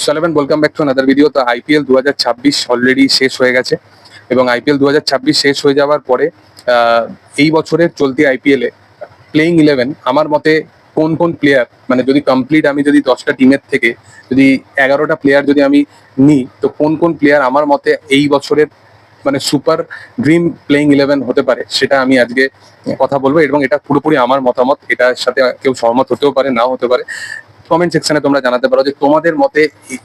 চলো and welcome back to another video. তো IPL 2026 already শেষ হয়ে গেছে এবং আইপিএল 2026 শেষ হয়ে যাওয়ার পরে এই বছরের চলতি আইপিএল এ প্লেইং 11 আমার মতে কোন কোন প্লেয়ার, মানে যদি কমপ্লিট আমি যদি 10টা টিমের থেকে যদি 11টা প্লেয়ার যদি আমি নিই, তো কোন কোন প্লেয়ার আমার মতে এই বছরের মানে সুপার ড্রিম প্লেইং 11 হতে পারে সেটা আমি আজকে কথা বলবো। এবং এটা পুরোপুরি আমার মতামত, এটার সাথে কেউ সহমত হতেও পারে, নাও হতে পারে। কমেন্ট সেকশনে তোমরা জানাতে পারো যে তোমাদের মতে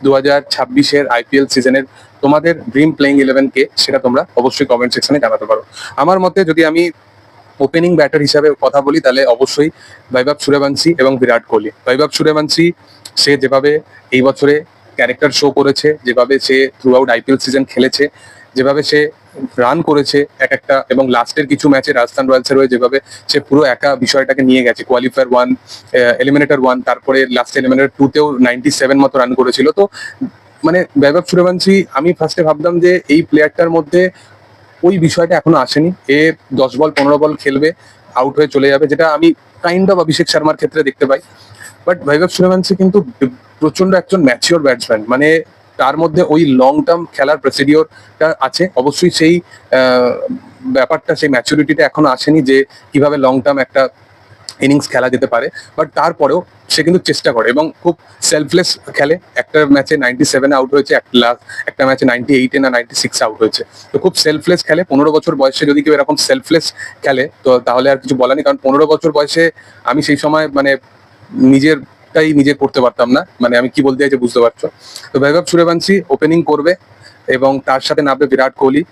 2026-এর আইপিএল সিজনের তোমাদের ড্রিম প্লেইং 11 কে, সেটা তোমরা অবশ্যই কমেন্ট সেকশনে জানাতে পারো। আমার মতে যদি আমি ওপেনিং ব্যাটার হিসাবে কথা বলি তাহলে অবশ্যই বৈভব সূর্যবংশী এবং বিরাট কোহলি। বৈভব সূর্যবংশী সে যেভাবে এই বছরে ক্যারেক্টার শো করেছে, যেভাবে সে থ্রু আউট আইপিএল সিজন খেলেছে, যেভাবে সে রান করেছে এক একটা, এবং লাস্টের কিছু ম্যাচে রাজস্থান রয়্যালসের হয়ে যেভাবে সে পুরো একা বিষয়টাকে নিয়ে গেছে, কোয়ালিফায়ার 1, এলিমিনেটর 1, তারপরে লাস্ট এলিমিনেটর 2তেও 97 মতো রান করেছিল। তো মানে বৈভব সূর্যবংশী, আমি ফার্স্টে ভাবতাম যে এই প্লেয়ারটার মধ্যে ওই বিষয়টা এখনো আসেনি, এ 10 বল 15 বল খেলবে, আউট হয়ে চলে যাবে, যেটা আমি কাইন্ড অফ অভিষেক শর্মার ক্ষেত্রে দেখতে পাই। বাট বৈভব সূর্যবংশী কিন্তু প্রচন্ড একজন ম্যাচিওর ব্যাটসম্যান, মানে তার মধ্যে ওই লং টার্ম খেলার প্রসিডিওরটা আছে। অবশ্যই সেই ব্যাপারটা, সেই ম্যাচুরিটিটা এখনো আসেনি যে কিভাবে লং টার্ম একটা ইনিংস খেলা যেতে পারে। বাট তারপরেও সে কিন্তু চেষ্টা করে এবং খুব সেলফলেস খেলে। একটা ম্যাচে 97 আউট হয়েছে, একটা ম্যাচে 98 না 96 আউট হয়েছে। তো খুব সেলফলেস খেলে। 15 বছর বয়সে যদি কেউ এরকম সেলফলেস খেলে তো তাহলে আর কিছু বলার নেই। কারণ 15 বছর বয়সে আমি সেই সময় মানে নিজেরটাই নিজে করতে পারতাম না, মানে আমি কি বলতে চাইছি বুঝতে পারছো। তো বৈভব সূর্যবংশী ওপেনিং করবে এবং তার সাথে নামবে বিরাট কোহলি।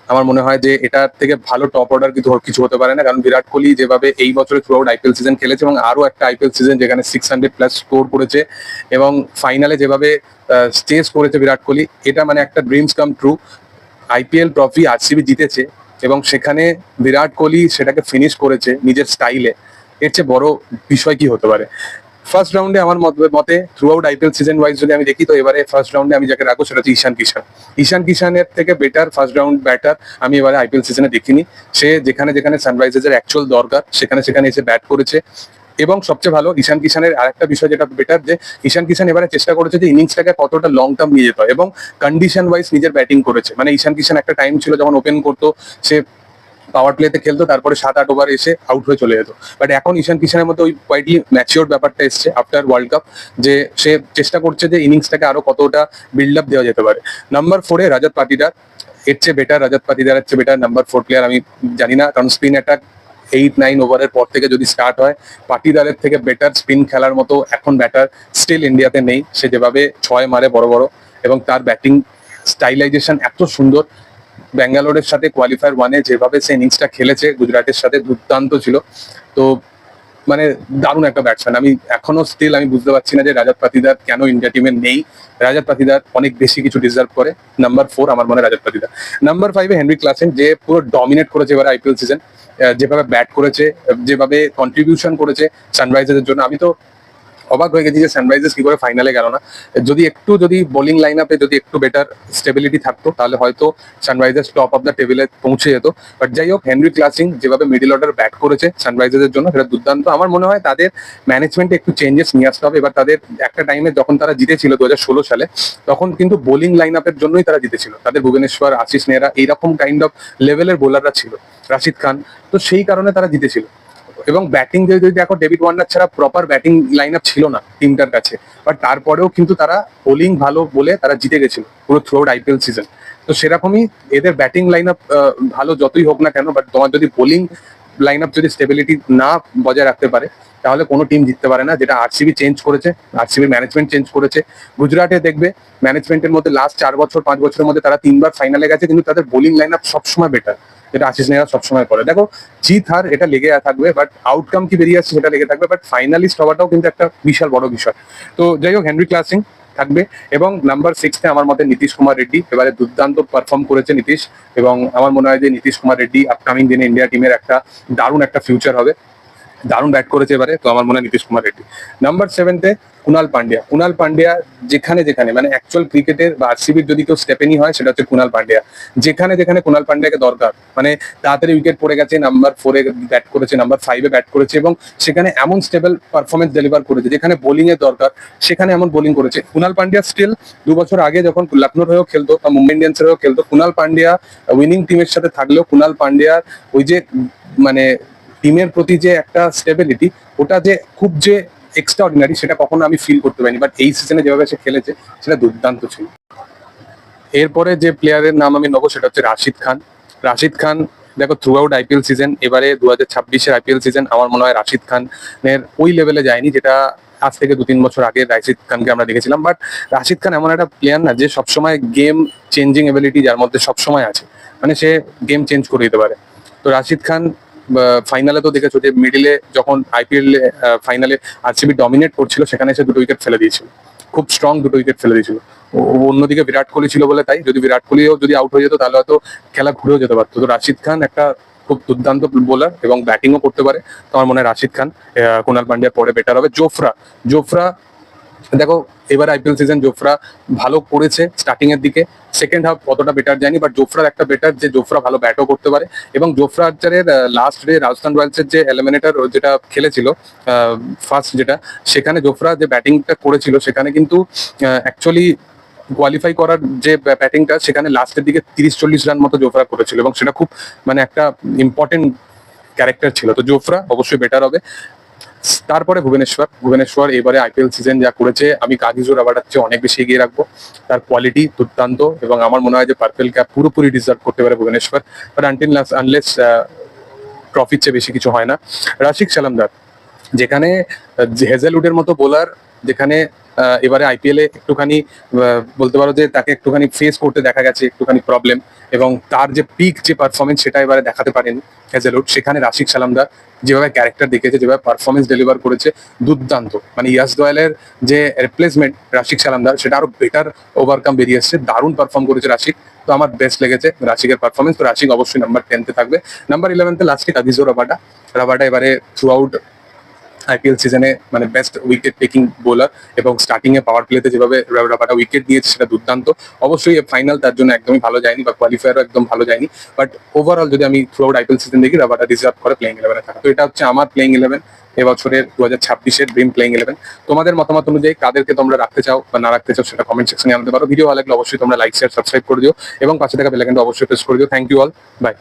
আমার মনে হয় যে এটার থেকে ভালো টপ অর্ডার কিছু হতে পারে না, কারণ বিরাট কোহলি যেভাবে এই বছরে থ্রু আউট আইপিএল সিজন খেলেছে এবং আরো একটা আইপিএল সিজন যেখানে 600+ স্কোর করেছে এবং ফাইনালে যেভাবে স্টেজ করেছে বিরাট কোহলি, এটা মানে একটা dreams come true. IPL trophy RCB জিতেছে এবং সেখানে বিরাট কোহলি সেটাকে ফিনিশ করেছে নিজের স্টাইলে। এর চেয়ে বড় বিষয় কি হতে পারে। ফার্স্ট রাউন্ডে আমার মতে through out IPL season wise যদি আমি দেখি, তো এবারে ফার্স্ট রাউন্ডে আমি যাকে রাখবো সেটা হচ্ছে ঈশান কিষানের থেকে বেটার ফার্স্ট রাউন্ড ব্যাটার আমি এবারে আইপিএল সিজনে দেখিনি। সে যেখানে যেখানে সানরাইজার্সের অ্যাকচুয়াল দরকার সেখানে সেখানে এসে ব্যাট করেছে। এবং সবচেয়ে ভালো ঈশান কিষানের আরেকটা বিষয় যেটা বেটার, যে ঈশান কিষান এবারে চেষ্টা করেছে যে ইনিংসটাকে কতটা লং টার্ম নিয়ে যেতে হয় এবং কন্ডিশন ওয়াইজ নিজের ব্যাটিং করেছে। মানে ঈশান কিষান একটা টাইম ছিল যখন ওপেন করতো, সে পাওয়ার প্লেতে খেলতো, তারপরে 7-8 ওভার এসে আউট হয়ে চলে যেত। বাট এখন ঈশান কিষানের মধ্যে ওই কোয়াইটলি ম্যাচিওর ব্যাপারটা এসছে আফটার ওয়ার্ল্ড কাপ, যে সে চেষ্টা করছে যে ইনিংসটাকে আরো কতটা বিল্ড আপ দেওয়া যেতে পারে। নাম্বার 4-এ রজত পাটিদার। এর চেয়ে বেটার, রজত পাটিদারের চেয়ে বেটার নাম্বার 4 প্লেয়ার আমি জানি না, কারণ স্পিন অ্যাটাক 8-9 ওভারের পর থেকে যদি স্টার্ট হয়, পাটিদারের থেকে বেটার স্পিন খেলার মতো এখন ব্যাটার স্টিল ইন্ডিয়াতে নেই। সে যেভাবে 6 মারে বড় বড় এবং তার ব্যাটিং স্টাইলাইজেশন এত সুন্দর। ব্যাঙ্গালোরের সাথে কোয়ালিফায়ার 1-এ যেভাবে সে ইনিংসটা খেলেছে গুজরাটের সাথে, দুর্দান্ত ছিল। তো মানে দারুণ একটা ব্যাটসম্যান। আমি এখনো স্টিল আমি বুঝতে পারছি না যে রজত পাটিদার কেন ইন্ডিয়া টিমে নেই। রজত পাটিদার অনেক বেশি কিছু ডিজার্ভ করে। নাম্বার 4 আমার মনে হয় রজত পাটিদার। নাম্বার 5-এ হেনরি ক্লাসেন, যে পুরো ডমিনেট করেছে এবার আইপিএল সিজন, যেভাবে ব্যাট করেছে, যেভাবে কন্ট্রিবিউশন করেছে সানরাইজার্সের জন্য। আমি তো অবাক হয়ে গেছি যে সানরাইজার্স কি করে ফাইনালে গেল না। যদি বোলিং লাইন আপে যদি একটু বেটার স্টেবিলিটি থাকতো তাহলে হয়তো সানরাইজার্স টপ অফ দ্য টেবিলে পৌঁছে যেত। বাট যাই হোক, হেনরি ক্লাসিং যেভাবে মিডল অর্ডার ব্যাট করেছে সানরাইজার্সের জন্য, সেটা দুর্দান্ত। আমার মনে হয় তাদের ম্যানেজমেন্টে একটু চেঞ্জেস নিয়ে আসতে হবে। এবার তাদের একটা টাইমে যখন তারা জিতেছিল 2016 সালে, তখন কিন্তু বোলিং লাইন আপের জন্যই তারা জিতেছিল। তাদের ভুবনেশ্বর, আশিস নেহরা এইরকম কাইন্ড অফ লেভেলের বোলাররা ছিল, রাশিদ খান, তো সেই কারণে তারা জিতেছিল। এবং ব্যাটিং যদি দেখো, ডেভিড ওয়ার্নার ছাড়া প্রপার ব্যাটিং লাইন আপ ছিল না টিমটার কাছে। বাট তারপরেও কিন্তু তারা বোলিং ভালো বলে তারা জিতে গেছিল পুরো থ্রু আউট আইপিএল সিজন। তো সেরকমই এদের ব্যাটিং লাইন আপ ভালো যতই হোক না কেন, বাট তোমার যদি বোলিং লাইন আপ যদি স্টেবিলিটি না বজায় রাখতে পারে তাহলে কোনো টিম জিততে পারে না। যেটা আরসিবি চেঞ্জ করেছে, আরসিবি ম্যানেজমেন্ট চেঞ্জ করেছে। গুজরাটে দেখবে ম্যানেজমেন্টের মধ্যে লাস্ট 4-5 বছরের মধ্যে তারা 3বার ফাইনালে গেছে, কিন্তু তাদের বোলিং লাইন আপ সবসময় বেটার, যেটা আশিস নেহরা সবসময় করে। দেখো, জিত হার এটা লেগে থাকবে, বাট আউটকাম কি বেরিয়ে আসছে সেটা লেগে থাকবে। বাট ফাইনালিস্ট হওয়াটাও কিন্তু একটা বিশাল বড় বিষয়। তো যাই হোক, হেনরি ক্লাসিং থাকবে। এবং নাম্বার 6-এ আমার মতে নীতিশ কুমার রেড্ডি। এবারে দুর্দান্ত পারফর্ম করেছে নীতিশ, এবং আমার মনে হয় যে নীতিশ কুমার রেড্ডি আপকামিং দিনে ইন্ডিয়া টিমের একটা দারুণ একটা ফিউচার হবে। দারুণ ব্যাট করেছে এবারে, তো আমার মনে হয় নীতিশ কুমার রেড্ডি। নাম্বার 7-তে কুণাল পান্ডিয়া যেখানে যেখানে মানে অ্যাকচুয়াল ক্রিকেটের বা আরসিবির যদি কেউ স্টেপেনি হয় সেটা হচ্ছে কুণাল পান্ডিয়া। যেখানে যেখানে কুণাল পান্ডিয়াকে দরকার, মানে তাড়াতাড়ি উইকেট পড়ে গেছে, নাম্বার 4-এ ব্যাট করেছে, নাম্বার 5-এ ব্যাট করেছে এবং সেখানে এমন স্টেবল পারফরমেন্স ডেলিভার করেছে, যেখানে বোলিং এর দরকার সেখানে এমন বোলিং করেছে। কুণাল পান্ডিয়া স্টিল 2 বছর আগে যখন লখনৌর হয়েও খেলতো বা মুম্বাই ইন্ডিয়ান্সের হয়েও খেলতো, কুণাল পান্ডিয়া উইনিং টিমের সাথে থাকলেও কুণাল পান্ডিয়ার ওই যে মানে টিমের প্রতি যে একটা স্টেবিলিটি, ওটা যে খুব যে এক্সট্রা অর্ডিনারি সেটা কখনো আমি ফিল করতে পারিনি, বাট এই সিজনে যেভাবে সে খেলেছে সেটা দুর্দান্ত ছিল। এরপরে যে প্লেয়ারের নাম আমি নেবো সেটা হচ্ছে রাশিদ খান। রাশিদ খান দেখো থ্রু আউট আইপিএল সিজন, এবারে 2026-এর আইপিএল সিজন আমার মনে হয় রাশিদ খানের ওই লেভেলে যায়নি যেটা আজ থেকে 2-3 বছর আগে রাশিদ খানকে আমরা দেখেছিলাম। বাট রাশিদ খান এমন একটা প্লেয়ার না যে সবসময় গেম চেঞ্জিং এবিলিটি যার মধ্যে সবসময় আছে, মানে সে গেম চেঞ্জ করে দিতে পারে। তো রাশিদ খান ফাইনালে তো দেখেছো যে মিডিলে যখন আইপিএল ফাইনালে আরসিবি ডমিনেট করছিল সেখানে সে 2টো উইকেট ফেলে দিয়েছিল, খুব স্ট্রং 2টো উইকেট ফেলে দিয়েছিল। অন্যদিকে বিরাট কোহলি ছিল বলে তাই, যদি বিরাট কোহলিও যদি আউট হয়ে যেত তাহলে হয়তো খেলা ঘুরেও যেতে পারতো। তো রাশিদ খান একটা খুব দুর্দান্ত বোলার এবং ব্যাটিংও করতে পারে, তো আমার মনে হয় রাশিদ খান কুণাল পান্ডিয়ার পরে বেটার হবে। জোফরা দেখো এবার আইপিএল সিজন জোফরা ভালো করেছে স্টার্টিং এর দিকে, সেকেন্ড হাফ অতটা বেটার যায়নি, বাট জোফরার একটা বেটার যে জোফরা ভালো ব্যাটও করতে পারে। এবং জোফরা আর্চারের লাস্ট ডে রাজস্থান রয়্যালসের যে এলিমিনেটর যেটা খেলেছিল ফার্স্ট, যেটা সেখানে জোফরা যে ব্যাটিংটা করেছিল সেখানে কিন্তু অ্যাকচুয়ালি কোয়ালিফাই করার যে ব্যাটিংটা সেখানে লাস্টের দিকে 30-40 রান মতো জোফরা করেছিল এবং সেটা খুব মানে একটা ইম্পর্টেন্ট ক্যারেক্টার ছিল। তো জোফরা অবশ্যই বেটার হবে। তারপরে ভুবনেশ্বর এবারে আইপিএল সিজন যা করেছে আমি কাগিজো রাবাডার চেয়ে অনেক বেশি এগিয়ে রাখবো। তার কোয়ালিটি দুর্দান্ত এবং আমার মনে হয় যে পার্পেল ক্যাপ পুরোপুরি ডিজার্ভ করতে পারে ভুবনেশ্বর, বাট আনলেস ট্রফির চেয়ে বেশি কিছু হয় না। রাশিক সালামদার যেখানে হেজেলউডের মতো বোলার, যেখানে এবারে আইপিএল এ একটুখানি বলতে পারো যে তাকে একটুখানি ফেস করতে দেখা গেছে একটুখানি প্রবলেম, এবং তার যে পিক যে পারফরমেন্স সেটা এবারে দেখাতে পারেনি হেজেলউড। সেখানে রাশিক সালামদার যেভাবে ক্যারেক্টার দেখেছে, যেভাবে পারফরমেন্স ডেলিভার করেছে দুর্দান্ত, মানে ইয়াস দোয়ালের যে রিপ্লেসমেন্ট রাশিক সালামদার সেটা আরো বেটার ওভারকাম বেরিয়ে এসছে, দারুণ পারফর্ম করেছে রাশিক। তো আমার বেস্ট লেগেছে রাশিকের পারফরমেন্স, তো রাশিক অবশ্যই নাম্বার 10-তে থাকবে। নাম্বার 11-তে লাস্টে কাগিজো রাবাডা এবারে থ্রু আউট আইপিএল সিজনে মানে বেস্ট উইকেট টেকিং বোলার এবং স্টার্টিং এ পাওয়ার প্লেতে যেভাবে রাবাডা উইকেট নিয়েছে সেটা দুর্দান্ত। অবশ্যই ফাইনাল তার জন্য একদমই ভালো যায়নি বা কোয়ালিফায়ারও একদম ভালো যায়নি, বাট ওভারঅল যদি আমি থ্রু আউট আইপিএল সিজন দেখি রাবাডা ডিজার্ভ করে প্লেইং 11-এ থাকা। তো এটা হচ্ছে আমার প্লেইং 11 এবছরের 2026-এর ড্রিম প্লেইং 11। তোমাদের মতামত অনুযায়ী কাদেরকে তোমরা রাখতে চাও বা না রাখতে চাও সেটা কমেন্ট সেকশনে জানাতে পারো। ভিডিও ভালো লাগলে অবশ্যই তোমরা লাইক শেয়ার সাবস্ক্রাইব করে দিও এবং পাশে থাকা বেল আইকনটা অবশ্যই প্রেস করে দিও। Thank you all, by.